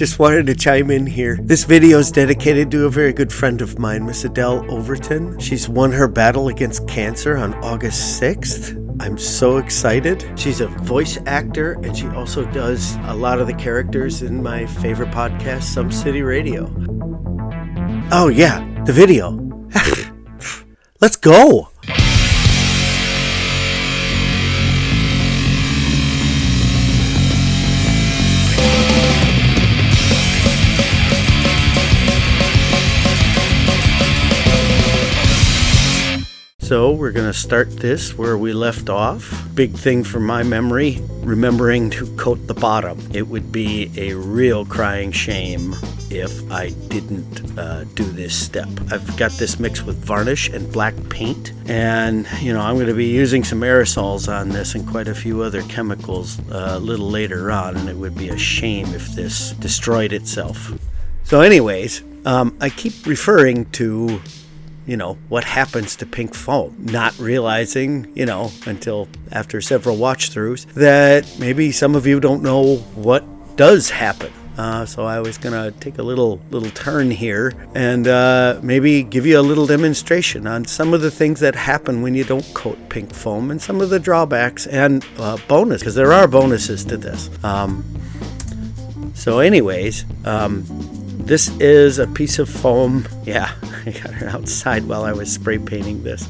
Just wanted to chime in here. This video is dedicated to a very good friend of mine, Miss Adelle Overton. She's won her battle against cancer on August 6th. I'm so excited. She's a voice actor, and she also does a lot of the characters in my favorite podcast, Sump City Radio. Oh yeah, the video. Let's go. So we're going to start this where we left off. Big thing from my memory, remembering to coat the bottom. It would be a real crying shame if I didn't do this step. I've got this mixed with varnish and black paint, and I'm going to be using some aerosols on this and quite a few other chemicals a little later on, and it would be a shame if this destroyed itself. So anyways, I keep referring to what happens to pink foam, not realizing, until after several watch throughs, that maybe some of you don't know what does happen. So I was going to take a little turn here and maybe give you a little demonstration on some of the things that happen when you don't coat pink foam and some of the drawbacks and bonus, because there are bonuses to this. So anyways, this is a piece of foam. Yeah, I got it outside while I was spray painting this.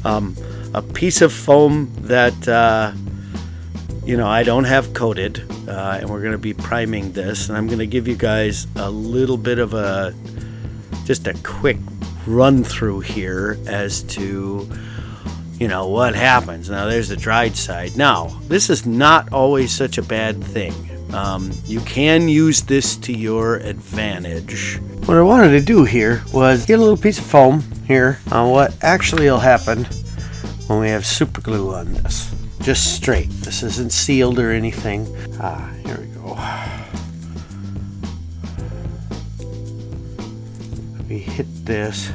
A piece of foam that, I don't have coated. And we're going to be priming this. And I'm going to give you guys a little bit of just a quick run through here as to, what happens. Now, there's the dried side. Now, this is not always such a bad thing. You can use this to your advantage. What I wanted to do here was get a little piece of foam here on what actually will happen when we have super glue on this. Just straight. This isn't sealed or anything. Here we go. We hit this.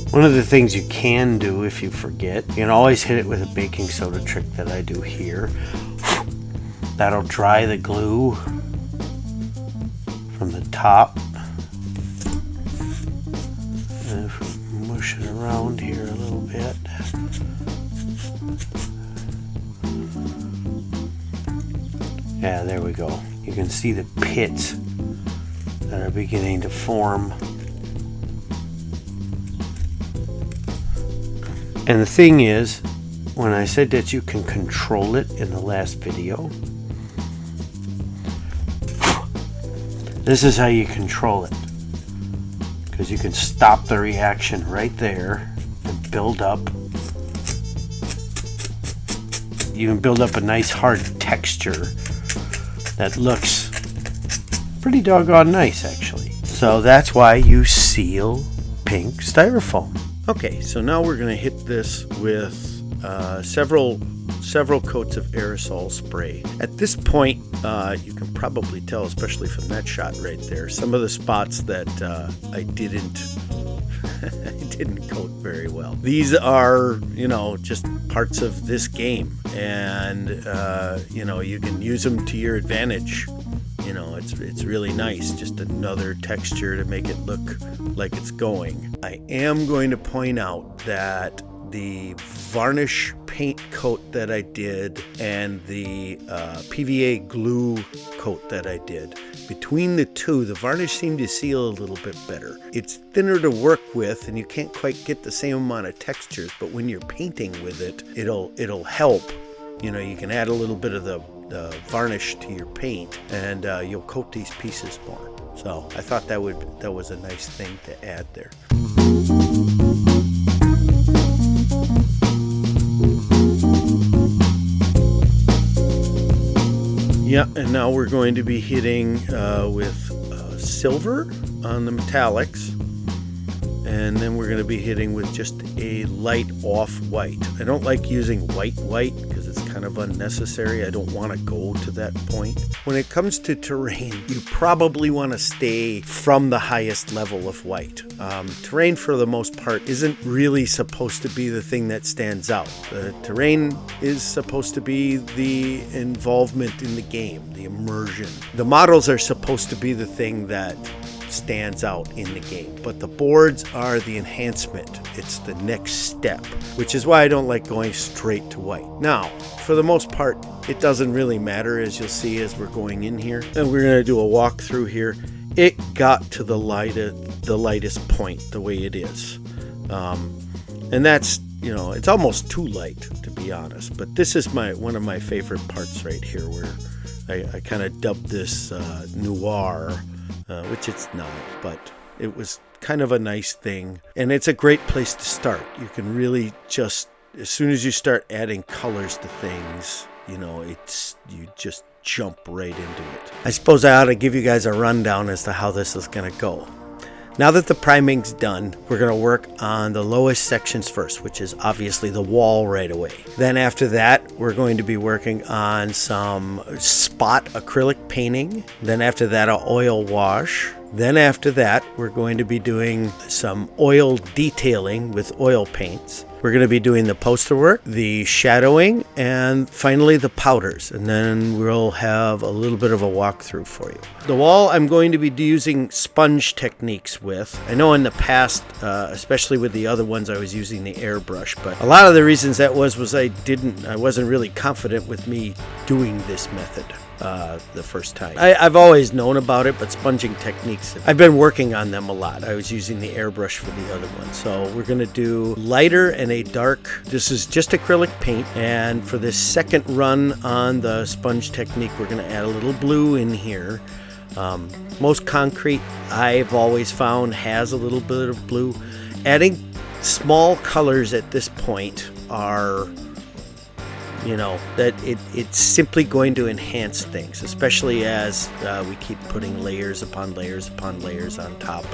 One of the things you can do if you forget, you can always hit it with a baking soda trick that I do here. That'll dry the glue from the top. And if we mush it around here a little bit. Yeah, there we go. You can see the pits that are beginning to form. And the thing is, when I said that you can control it in the last video, this is how you control it, because you can stop the reaction right there and build up. You can build up a nice hard texture that looks pretty doggone nice, actually. So that's why you seal pink styrofoam. Okay, so now we're going to hit this with several coats of aerosol spray. At this point, you can probably tell, especially from that shot right there, some of the spots that I didn't coat very well. These are, just parts of this game, and you can use them to your advantage. It's really nice. Just another texture to make it look like it's going. I am going to point out that the varnish paint coat that I did and the PVA glue coat that I did, between the two, the varnish seemed to seal a little bit better. It's thinner to work with, and you can't quite get the same amount of textures, but when you're painting with it, it'll help. You can add a little bit of the varnish to your paint, and you'll coat these pieces more. So I thought that was a nice thing to add there. Yeah, and now we're going to be hitting with silver on the metallics, and then we're going to be hitting with just a light off-white. I don't like using white because it's kind of unnecessary. I don't want to go to that point. When it comes to terrain, you probably want to stay from the highest level of white. Terrain, for the most part, isn't really supposed to be the thing that stands out. The terrain is supposed to be the involvement in the game, the immersion. The models are supposed to be the thing that stands out in the game, but the boards are the enhancement. It's the next step, which is why I don't like going straight to white. Now, for the most part, it doesn't really matter, as you'll see as we're going in here, and we're going to do a walkthrough here. It got to the lightest point the way it is, and that's, you know, it's almost too light, to be honest, but this is one of my favorite parts right here, where I kind of dubbed this noir, which it's not, but it was kind of a nice thing. And it's a great place to start. You can really just, as soon as you start adding colors to things, you know, you just jump right into it. I suppose I ought to give you guys a rundown as to how this is going to go. Now that the priming's done, we're going to work on the lowest sections first, which is obviously the wall right away. Then after that, we're going to be working on some spot acrylic painting. Then after that, an oil wash. Then after that, we're going to be doing some oil detailing with oil paints. We're going to be doing the poster work, the shadowing, and finally the powders. And then we'll have a little bit of a walkthrough for you. The wall I'm going to be using sponge techniques with. I know in the past, especially with the other ones, I was using the airbrush. But a lot of the reasons that was I wasn't really confident with me doing this method the first time. I've always known about it, but sponging techniques, I've been working on them a lot. I was using the airbrush for the other one. So we're going to do lighter and a dark. This is just acrylic paint. And for this second run on the sponge technique, we're going to add a little blue in here. Most concrete, I've always found, has a little bit of blue. Adding small colors at this point are, you know, that it's simply going to enhance things, especially as we keep putting layers upon layers upon layers on top.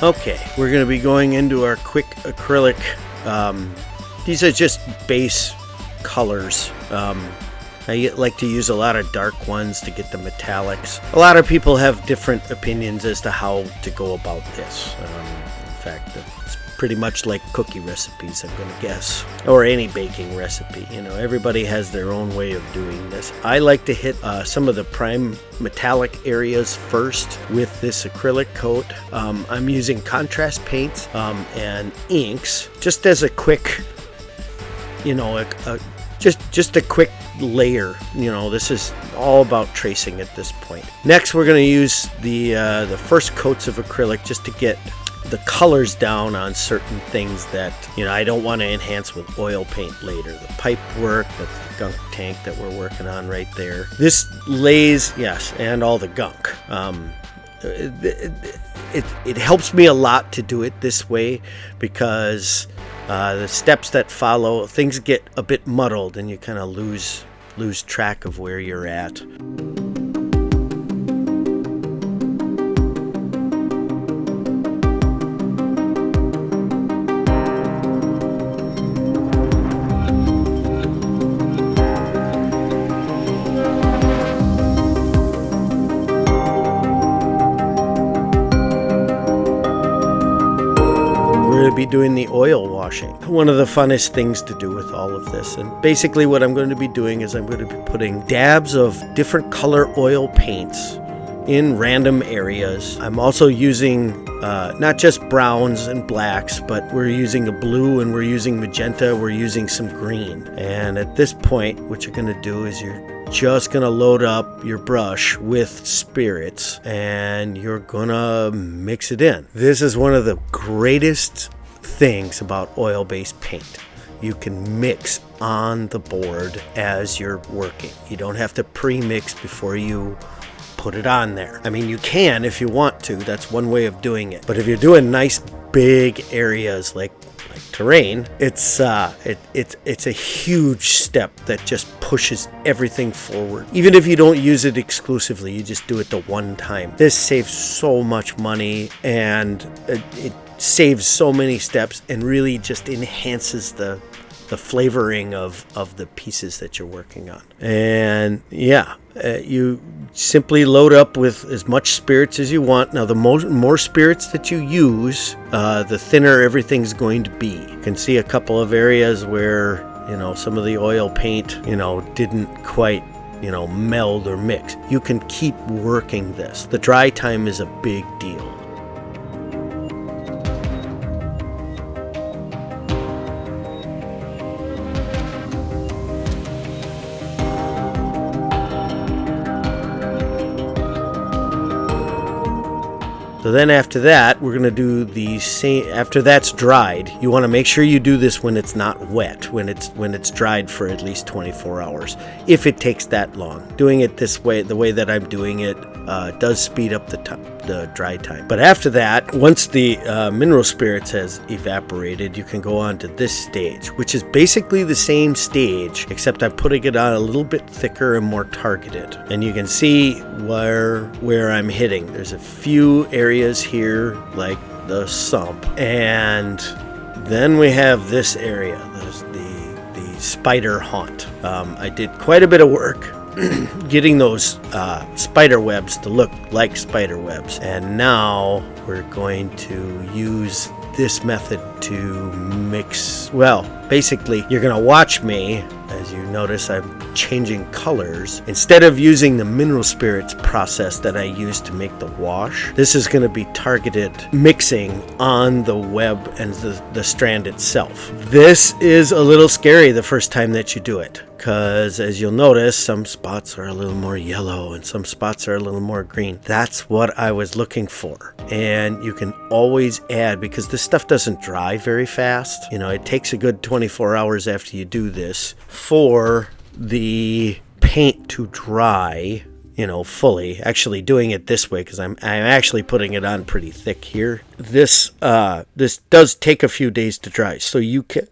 Okay, we're going to be going into our quick acrylic. These are just base colors. I like to use a lot of dark ones to get the metallics. A lot of people have different opinions as to how to go about this. In fact, it's pretty much like cookie recipes, I'm going to guess, or any baking recipe. You know, everybody has their own way of doing this. I like to hit some of the prime metallic areas first with this acrylic coat. I'm using contrast paints and inks just as a quick, you know, just a quick layer. You know, this is all about tracing at this point. Next, we're going to use the first coats of acrylic just to get the colors down on certain things that, you know, I don't want to enhance with oil paint later. The pipe work, that's the gunk tank that we're working on right there. This lays, yes, and all the gunk. It helps me a lot to do it this way because the steps that follow, things get a bit muddled and you kind of lose track of where you're at. to be doing the oil washing. One of the funnest things to do with all of this. And basically what I'm going to be doing is I'm going to be putting dabs of different color oil paints in random areas. I'm also using not just browns and blacks, but we're using a blue and we're using magenta, we're using some green. And at this point, what you're going to do is you're just going to load up your brush with spirits and you're going to mix it in. This is one of the greatest things about oil-based paint. You can mix on the board as you're working. You don't have to pre-mix before you put it on there. I mean, you can if you want to. That's one way of doing it. But if you're doing nice big areas like terrain, it's a huge step that just pushes everything forward. Even if you don't use it exclusively, you just do it the one time. This saves so much money and it saves so many steps and really just enhances the flavoring of the pieces that you're working on. And yeah, you simply load up with as much spirits as you want. Now, the more spirits that you use, the thinner everything's going to be. You can see a couple of areas where, some of the oil paint, didn't quite, meld or mix. You can keep working this. The dry time is a big deal. So then after that, we're going to do the same. After that's dried, you want to make sure you do this when it's not wet, when it's dried for at least 24 hours, if it takes that long. Doing it this way, the way that I'm doing it, does speed up the dry time. But after that, once the mineral spirits has evaporated, you can go on to this stage, which is basically the same stage, except I'm putting it on a little bit thicker and more targeted. And you can see where I'm hitting. There's a few areas here, like the sump, and then we have this area. There's the spider haunt. I did quite a bit of work getting those spider webs to look like spider webs, and now we're going to use this method to mix. Well, basically, you're going to watch me. As you notice, I'm changing colors. Instead of using the mineral spirits process that I used to make the wash, this is going to be targeted mixing on the web and the strand itself. This is a little scary the first time that you do it, because as you'll notice, some spots are a little more yellow and some spots are a little more green. That's what I was looking for. And you can always add, because this stuff doesn't dry very fast. It takes a good 24 hours after you do this for the paint to dry, fully. Actually doing it this way, because I'm actually putting it on pretty thick here. This does take a few days to dry, so you can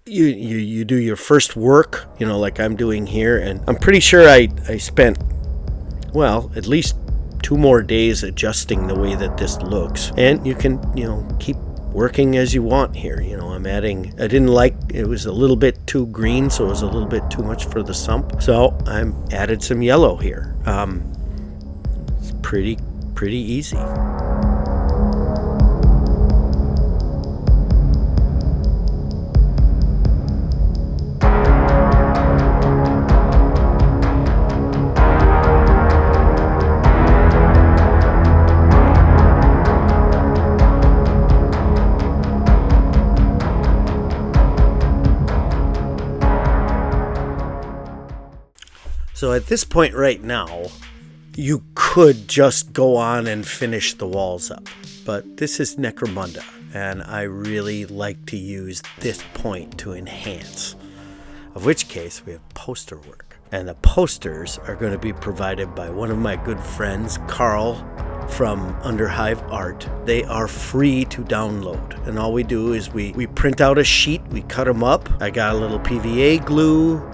you do your first work, like I'm doing here, and I'm pretty sure I spent, well, at least 2 more days adjusting the way that this looks. And you can, keep working as you want here. I'm adding, I didn't like, it was a little bit too green, so it was a little bit too much for the sump. So I'm added some yellow here. It's pretty easy. So at this point right now, you could just go on and finish the walls up. But this is Necromunda, and I really like to use this point to enhance. Of which case, we have poster work. And the posters are going to be provided by one of my good friends, Carl, from Underhive Art. They are free to download. And all we do is we print out a sheet, we cut them up. I got a little PVA glue.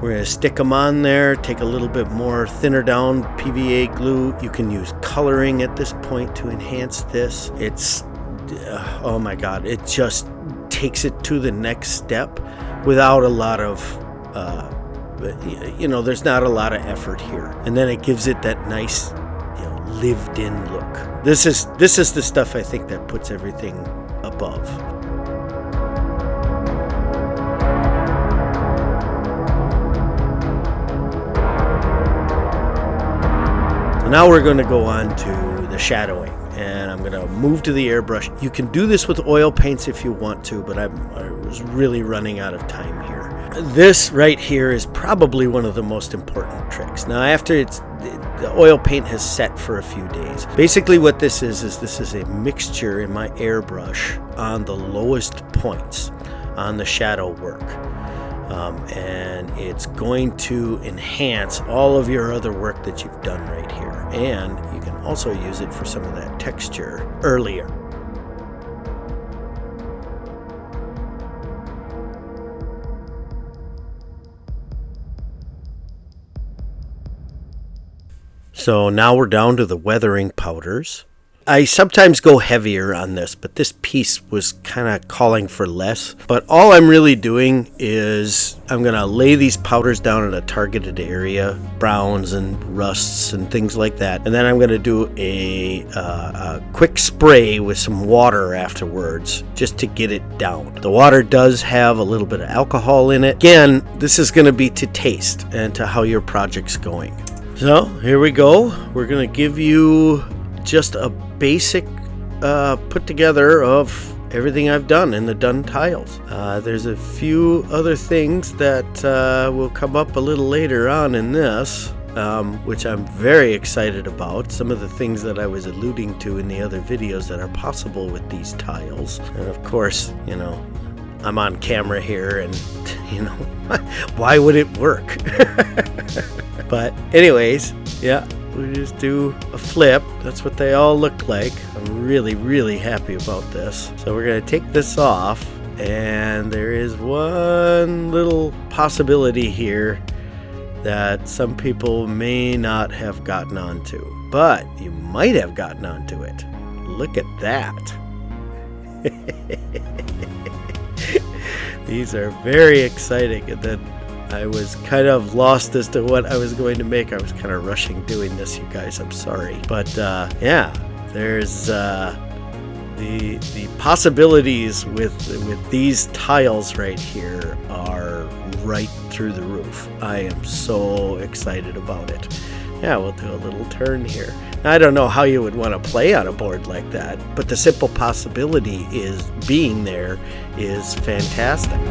We're going to stick them on there, take a little bit more thinner down PVA glue. You can use coloring at this point to enhance this. It's, oh my God, it just takes it to the next step without a lot of, there's not a lot of effort here. And then it gives it that nice, lived in look. This is the stuff I think that puts everything above. now we're going to go on to the shadowing, and I'm going to move to the airbrush. You can do this with oil paints if you want to, but I was really running out of time here. This right here is probably one of the most important tricks. Now, after the oil paint has set for a few days, basically what this is a mixture in my airbrush on the lowest points on the shadow work. And it's going to enhance all of your other work that you've done right here. And you can also use it for some of that texture earlier. So now we're down to the weathering powders. I sometimes go heavier on this, but this piece was kind of calling for less. But all I'm really doing is I'm going to lay these powders down in a targeted area, browns and rusts and things like that. And then I'm going to do a quick spray with some water afterwards just to get it down. The water does have a little bit of alcohol in it. Again, this is going to be to taste and to how your project's going. So here we go. We're going to give you just a basic put together of everything I've done in the done tiles. There's a few other things that will come up a little later on in this, which I'm very excited about. Some of the things that I was alluding to in the other videos that are possible with these tiles. And of course, you know, I'm on camera here and, you know, why would it work? But anyways, yeah. We just do a flip. That's what they all look like. I'm really, really happy about this. So we're going to take this off, and there is one little possibility here that some people may not have gotten onto, but you might have gotten onto it. Look at that. These are very exciting, and then I was kind of lost as to what I was going to make. I was kind of rushing doing this, you guys. I'm sorry. But yeah, there's the possibilities with these tiles right here are right through the roof. I am so excited about it. Yeah, we'll do a little turn here. Now, I don't know how you would want to play on a board like that, but the simple possibility is being there is fantastic.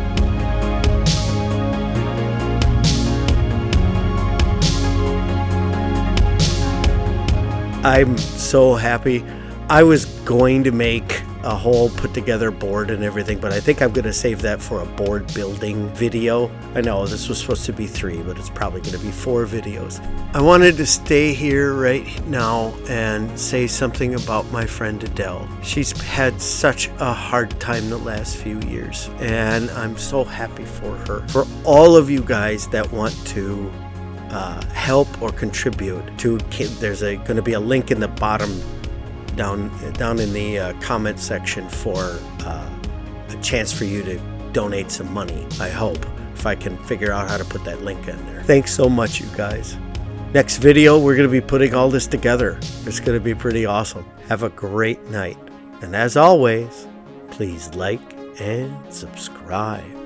I'm so happy. I was going to make a whole put together board and everything, but I think I'm going to save that for a board building video. I know this was supposed to be 3, but it's probably going to be 4 videos. I wanted to stay here right now and say something about my friend Adelle. She's had such a hard time the last few years, and I'm so happy for her. For all of you guys that want to help or contribute to, there's going to be a link in the bottom down in the comment section for a chance for you to donate some money. I hope, if I can figure out how to put that link in there. Thanks so much, you guys. Next video, we're going to be putting all this together. It's going to be pretty awesome. Have a great night, and as always, please like and subscribe.